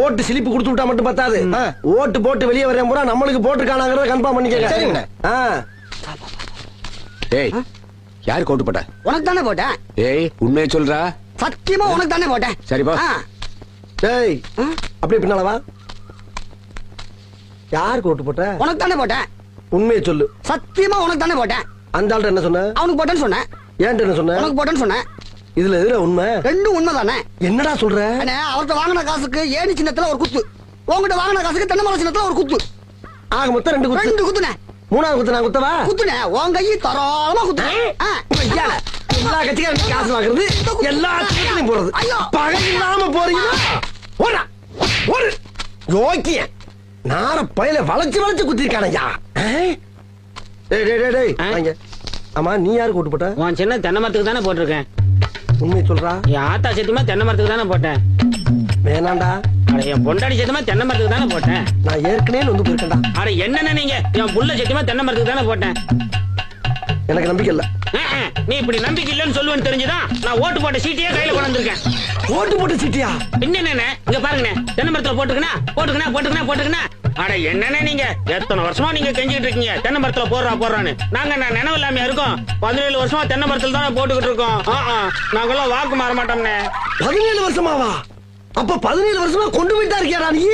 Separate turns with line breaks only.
ஓட்டு சிலிப்பு கொடுத்து விட்டா மட்டும் பத்தாது. ஓட்டு போட்டு வெளியே வரேன் பூரா நம்மளுக்கு போட்டுருக்கானாங்கிறத கன்ஃபார்ம் பண்ணிக்க.
சரிங்க.
ஏய், யாருக்கு ஓட்டு போட்ட?
உனக்கு தானே போட்டேன்.
ஏய், உண்மையை சொல்றா.
சத்தியமா உனக்கு தானே போட்டேன்.
சரிப்பா.
டேய், அப்படியே பின்னால வா. யாருக்கு ஓட்டு போட்ட?
உனக்கு தானே போட்டேன்.
உண்மையை சொல்லு.
சத்தியமா உனக்கு தானே போட்டேன்.
அந்த ஆள்கிட்ட என்ன சொன்ன?
அவனுக்கு போட்டேன்னு சொன்னேன்.
ஏன்ட்ட என்ன சொன்ன?
உனக்கு போட்டேன்னு சொன்னேன்.
இதுல எதுல உண்மை?
ரெண்டும் உண்மைதானே.
என்னடா சொல்ற?
அவர்கிட்ட வாங்கின காசுக்கு ஏணி சின்னத்துல ஒரு குத்து, உங்ககிட்ட வாங்கின காசுக்கு தென்னை மரம் சின்னத்துல ஒரு குத்து.
ஆக மொத்தம் 2 குத்து.
2 குத்துனே.
மூணாவது குத்து நான் குத்தவா?
குத்துனே. உன் கையை தரோளமா குத்துனே.
எல்லா கட்சிக்காரும் காசு வாங்குறது, எல்லா கட்சிகளையும் போறது. பகை இல்லாம போறீங்க. ஓடா ஓடு. யோக்கிய நார பயில வளைச்சு வளைச்சு குத்திருக்கானையா. ஆமா, நீ யாருக்கு ஓட்டு போட்ட?
உன் சின்ன தென்னை மரத்துக்கு தானே போட்டிருக்கேன்.
உண்மையை சொல்றா.
என் ஆத்தா சத்தியமா தென்னை மரத்துக்கு தானே போட்டேன்.
வேணாண்டா.
அட, என் பொண்டாடி சத்தியமா தென்னை மரத்துக்கு தானே போட்டேன்.
நான் ஏற்கனவே வந்து போயிருக்கேன்டா.
அட, என்னென்ன நீங்க? என் புள்ள சத்தியமா தென்னை மரத்துக்கு தானே போட்டேன்.
எனக்கு நம்பிக்கை இல்ல.
நீ இப்படி நம்பிக்கை இல்லன்னு சொல்லுவேன்னு தெரிஞ்சுதான் நான் ஓட்டு போட்ட சீட்டையே கையில கொண்டு வந்திருக்கேன்.
ஓட்டு போட்ட சீட்டியா?
என்னென்ன இங்க பாருங்க, தென்னை மரத்துல போட்டுக்கனா. அட, என்னென்ன நீங்க எத்தனை வருஷமா நீங்க கெஞ்சிட்டு இருக்கீங்க தென்னை மரத்துல போடுறான்னு. நாங்க நினைவு இல்லாம இருக்கோம். 17 வருஷமா தென்னை மரத்துல தானே போட்டுக்கிட்டு இருக்கோம். நாங்கெல்லாம் வாக்கு மாற மாட்டோம்னே.
17 வருஷமாவா? அப்ப 17 வருஷமா கொண்டு போயிட்டா இருக்கியாடா நீ?